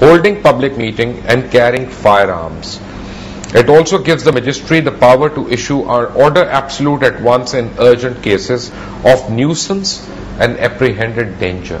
holding public meeting and carrying firearms. It also gives the magistrate the power to issue an order absolute at once in urgent cases of nuisance and apprehended danger.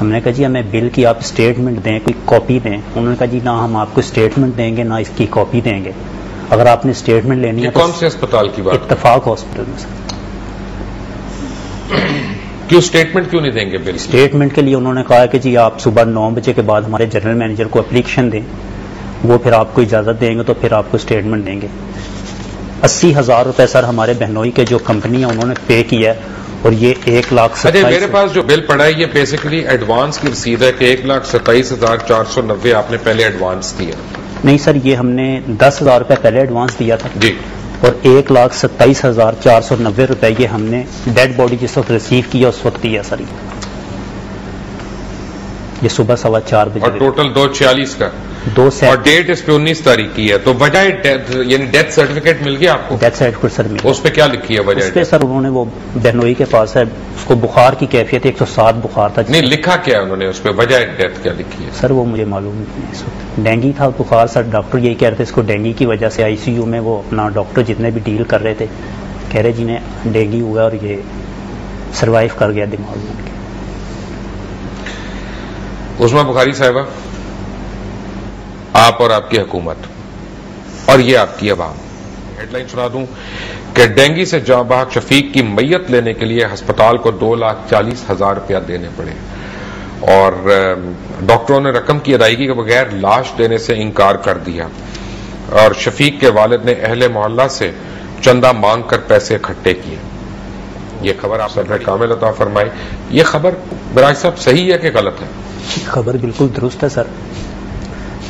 ہم نے کہا جی ہمیں بل کی آپ statement دیں، کوئی copy دیں. انہوں نے کہا جی نہ ہم آپ کو اسٹیٹمنٹ دیں گے نہ اس کی کاپی دیں گے. اگر آپ نے اسٹیٹمنٹ لینی ہے کون سے اسپتال کی بات؟ اتفاق ہاسپٹل میں سر. کیوں اسٹیٹمنٹ کیوں نہیں دیں گے بل؟ اسٹیٹمنٹ کے لیے انہوں نے کہا کہ جی آپ صبح 9 بجے کے بعد ہمارے جنرل مینیجر کو اپلیکیشن دیں، وہ پھر آپ کو اجازت دیں گے تو پھر آپ کو اسٹیٹمنٹ دیں گے. 80,000 روپے سر ہمارے بہنوئی کے جو کمپنی ہے انہوں نے پے کیا ہے، اور یہ 1,27,000. میرے پاس جو بل پڑا ہے یہ بیسیکلی ایڈوانس کی رسید ہے کہ 1,27,490 آپ نے پہلے ایڈوانس دیا. نہیں سر، یہ ہم نے 10,000 روپے پہلے ایڈوانس دیا تھا جی، اور 1,27,490 روپے یہ ہم نے ڈیڈ باڈی جس وقت ریسیو کیا اس وقت دیا سر. یہ صبح 4:15 بجے. اور ٹوٹل 246 کا 2 اور ڈیٹ اس پہ 19 تاریخ کی ہے. تو وجہ یعنی ڈیتھ سرٹیفکیٹ مل گیا آپ کو؟ ڈیتھ سرٹیفکیٹ سر مل گیا. اس پہ کیا لکھی ہے وجہ؟ اس پہ سر انہوں نے وہ بہنوئی کے پاس ہے، اس کو بخار کی کیفیت 107 بخار تھا. نہیں لکھا کیا انہوں نے اس پہ وجہ ڈیتھ کیا لکھی ہے؟ سر وہ مجھے معلوم نہیں. اس وقت ڈینگی تھا بخار سر. ڈاکٹر یہی کہہ رہے تھے اس کو ڈینگی کی وجہ سے ICU میں وہ اپنا ڈاکٹر جتنے بھی ڈیل کر رہے تھے کہہ رہے جنہیں ڈینگی ہوا اور یہ سروائیو کر گیا دماغ میں. عظمیٰ بخاری صاحبہ، آپ اور آپ کی حکومت اور یہ آپ کی عوام، ہیڈ لائن سنا دوں کہ ڈینگی سے جاں بحق شفیق کی میت لینے کے لیے ہسپتال کو 2,40,000 روپیہ دینے پڑے، اور ڈاکٹروں نے رقم کی ادائیگی کے بغیر لاش دینے سے انکار کر دیا، اور شفیق کے والد نے اہل محلہ سے چندہ مانگ کر پیسے اکٹھے کیے. یہ خبر آپ نے کامل عطا فرمائی. یہ خبر براج صاحب صحیح ہے کہ غلط ہے؟ خبر بالکل درست ہے سر.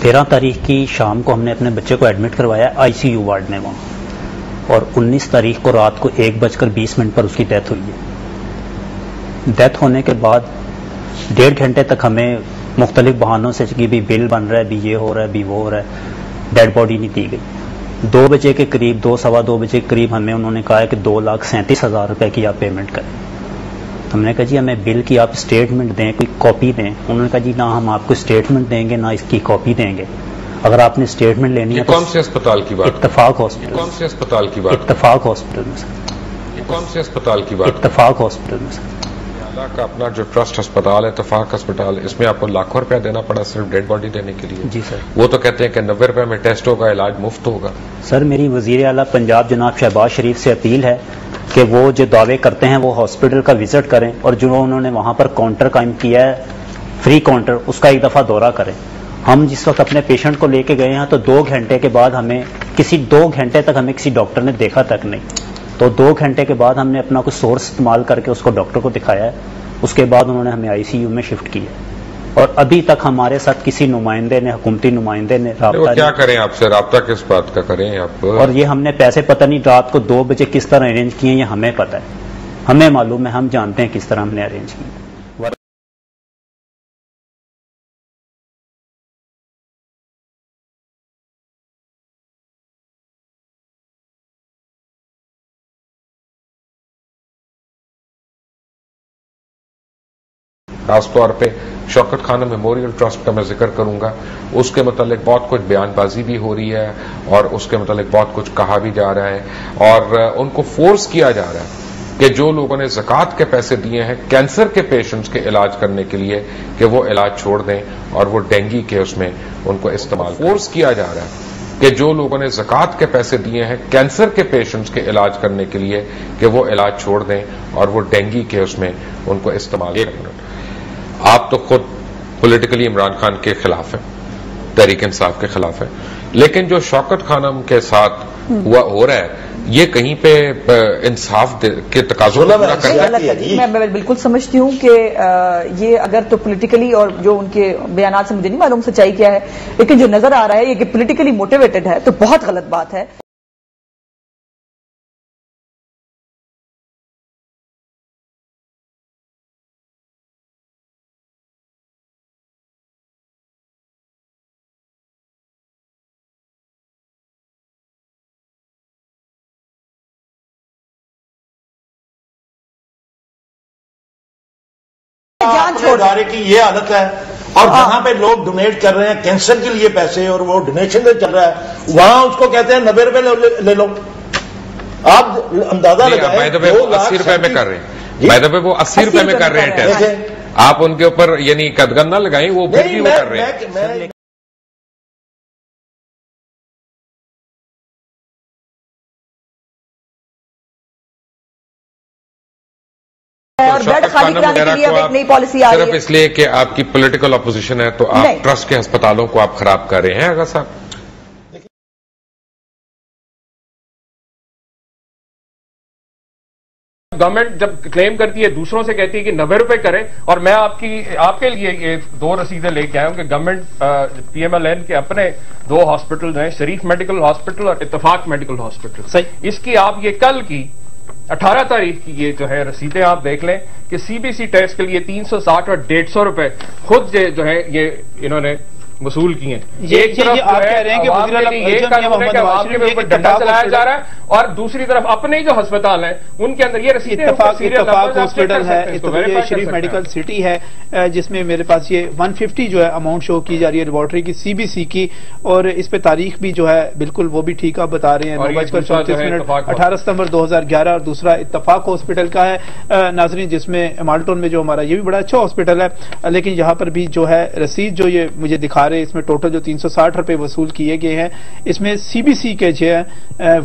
13 تاریخ کی شام کو ہم نے اپنے بچے کو ایڈمٹ کروایا ICU وارڈ میں وہاں، اور 19 تاریخ کو رات کو 1:20 پر اس کی ڈیتھ ہوئی ہے. ڈیتھ ہونے کے بعد 1.5 گھنٹے تک ہمیں مختلف بہانوں سے کہ بھی بل بن رہا ہے، بھی یہ ہو رہا ہے، بھی وہ ہو رہا ہے، ڈیڈ باڈی نہیں دی گئی. 2 بجے کے قریب 2 سوا 2 بجے کے قریب ہمیں انہوں نے کہا ہے کہ 2,37,000 روپے کی آپ پیمنٹ کریں. ہم نے کہا جی ہمیں بل کی آپ اسٹیٹمنٹ دیں، کوئی کاپی دیں. انہوں نے کہا جی نہ ہم آپ کو اسٹیٹمنٹ دیں گے نہ اس کی کاپی دیں گے. اگر آپ نے اسٹیٹمنٹ لینی ہے کون سے اسپتال کی بات؟ اتفاق ہاسپٹل. کون سے اسپتال کی بات؟ اتفاق ہاسپٹل میں سر. کون سے اسپتال کی بات؟ اتفاق ہاسپٹل میں سر. اللہ کا اپنا جو ٹرسٹ ہسپتال ہے اتفاق ہسپتال، اس میں آپ کو لاکھوں روپیہ دینا پڑا صرف ڈیڈ باڈی دینے کے لیے. جی سر. وہ تو کہتے ہیں کہ 90 روپے میں ٹیسٹ ہوگا، علاج مفت ہوگا. سر میری وزیر اعلیٰ پنجاب جناب شہباز شریف سے اپیل ہے کہ وہ جو دعوے کرتے ہیں وہ ہاسپٹل کا وزٹ کریں، اور جو انہوں نے وہاں پر کاؤنٹر قائم کیا ہے فری کاؤنٹر، اس کا ایک دفعہ دورہ کریں. ہم جس وقت اپنے پیشنٹ کو لے کے گئے ہیں تو 2 گھنٹے کے بعد ہمیں 2 گھنٹے تک ہمیں کسی ڈاکٹر نے دیکھا تک نہیں. تو 2 گھنٹے کے بعد ہم نے اپنا کوئی سورس استعمال کر کے اس کو ڈاکٹر کو دکھایا ہے. اس کے بعد انہوں نے ہمیں ICU میں شفٹ کیا، اور ابھی تک ہمارے ساتھ کسی نمائندے نے، حکومتی نمائندے نے رابطہ کیا کریں آپ سے؟ رابطہ کس بات کا کریں آپ؟ اور یہ ہم نے پیسے پتہ نہیں رات کو 2 بجے کس طرح ارینج کیے ہیں، یہ ہمیں پتہ ہے، ہمیں معلوم ہے، ہم جانتے ہیں کس طرح ہم نے ارینج کیے. خاص طور پہ شوکت خانم میموریل ٹرسٹ کا میں ذکر کروں گا. اس کے متعلق بہت کچھ بیان بازی بھی ہو رہی ہے اور اس کے متعلق بہت کچھ کہا بھی جا رہا ہے، اور ان کو فورس کیا جا رہا ہے کہ جو لوگوں نے زکوٰۃ کے پیسے دیے ہیں کینسر کے پیشنٹس کے علاج کرنے کے لیے کہ وہ علاج چھوڑ دیں اور وہ ڈینگی کے اس میں ان کو استعمال. فورس کیا جا رہا ہے کہ جو لوگوں نے زکوٰۃ کے پیسے دیے ہیں کینسر کے پیشنٹس کے علاج کرنے کے لیے کہ وہ علاج چھوڑ دیں اور وہ ڈینگی کے اس میں ان کو استعمال کریں. آپ تو خود پولیٹیکلی عمران خان کے خلاف ہیں، تحریک انصاف کے خلاف ہیں، لیکن جو شوکت خانم کے ساتھ ہو رہا ہے یہ کہیں پہ انصاف کے تقاضوں کو پورا کرتا ہے. میں بالکل سمجھتی ہوں کہ یہ اگر تو پولیٹیکلی، اور جو ان کے بیانات سے مجھے نہیں معلوم سچائی کیا ہے، لیکن جو نظر آ رہا ہے یہ کہ پولیٹیکلی موٹیویٹڈ ہے تو بہت غلط بات ہے. ادارے کی یہ حالت ہے، اور جہاں پہ لوگ ڈونیٹ کر رہے ہیں کینسر کے لیے پیسے اور وہ ڈونیشن سے چل رہا ہے، وہاں اس کو کہتے ہیں 90 روپے لے لو. آپ اندازہ لگائیں 80 روپے میں کر رہے ہیں، وہ 80 روپے میں کر رہے ہیں ٹیسٹ. آپ ان کے اوپر یعنی قدغن نہ لگائیں, وہ پھر بھی وہ کر رہے ہیں. اور بیڈ خالی کرانے کے لیے ایک نئی پالیسی آ رہی ہے. صرف اس لیے کہ آپ کی پولیٹیکل اپوزیشن ہے تو آپ ٹرسٹ کے ہسپتالوں کو آپ خراب کر رہے ہیں. اگر صاحب گورنمنٹ جب کلیم کرتی ہے دوسروں سے کہتی ہے کہ 90 روپے کریں, اور میں آپ کے لیے یہ 2 رسیدیں لے کے آیا ہوں کہ government P M L N کے اپنے 2 ہاسپٹل ہیں, شریف میڈیکل ہاسپٹل اور اتفاق میڈیکل ہاسپٹل. اس کی آپ یہ کل کی 18 تاریخ کی یہ جو ہے رسیدیں آپ دیکھ لیں کہ سی بی سی ٹیسٹ کے لیے 360 اور 150 روپے خود جو ہے یہ انہوں نے وصول کی ہیں. ایک طرف ڈنڈا چلایا جا رہا ہے اور دوسری طرف اپنے جو ہسپتال ہیں ان کے اندر یہ رسیدیں. اتفاق ہاسپٹل ہے, شریف میڈیکل سٹی ہے, جس میں میرے پاس یہ 150 جو ہے اماؤنٹ شو کی جا رہی ہے لیبارٹری کی, سی بی سی کی, اور اس پہ تاریخ بھی جو ہے بالکل وہ بھی ٹھیک آپ بتا رہے ہیں 9:34 18 ستمبر 2011, اور دوسرا اتفاق ہاسپٹل کا ہے ناظرین, جس میں مالٹون میں جو ہمارا یہ بھی بڑا اچھا ہاسپٹل ہے, لیکن یہاں پر بھی جو ہے رسید جو یہ مجھے دکھا رہے, اس میں ٹوٹل جو 360 روپے وصول کیے گئے ہیں, اس میں سی بی سی کے جو ہے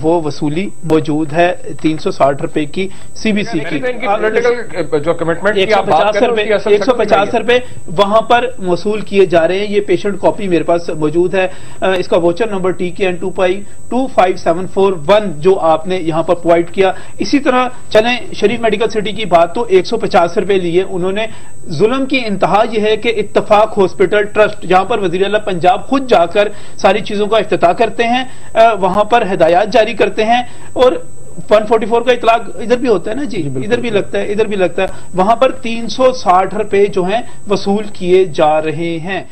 وہ وصولی موجود ہے 360 روپے کی سی بی سی کی. 150 روپے وہاں پر وصول کیے جا رہے ہیں. یہ پیشنٹ کاپی میرے پاس موجود ہے, اس کا ووچر نمبر TKN25741 جو آپ نے یہاں پر پرووائڈ کیا. اسی طرح چلیں شریف میڈیکل سٹی کی بات, تو 150 روپے لیے انہوں نے. ظلم کی انتہا یہ ہے کہ اتفاق ہاسپٹل ٹرسٹ جہاں پر وزیر اعلیٰ پنجاب خود جا کر ساری چیزوں کا افتتاح کرتے ہیں, وہاں پر ہدایات جاری کرتے ہیں, اور 144 کا اطلاق ادھر بھی ہوتا ہے نا جی, ادھر بھی لگتا ہے, وہاں پر 360 روپے جو ہیں وصول کیے جا رہے ہیں.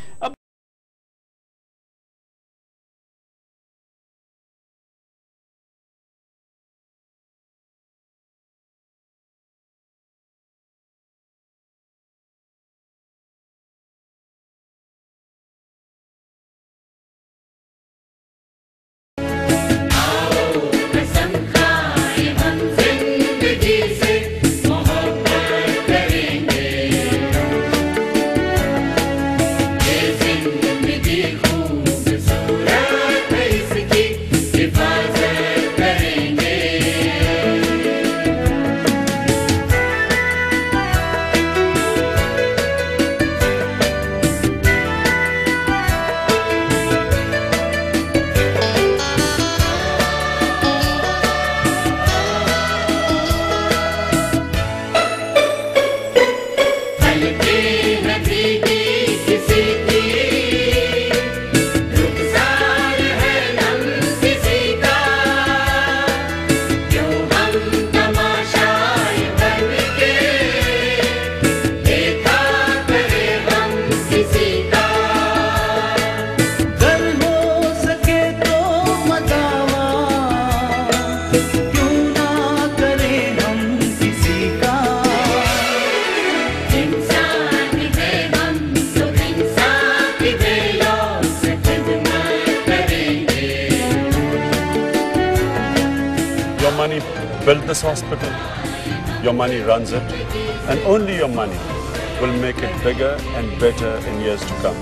Your money built this hospital, your money runs it, and only your money will make it bigger and better in years to come.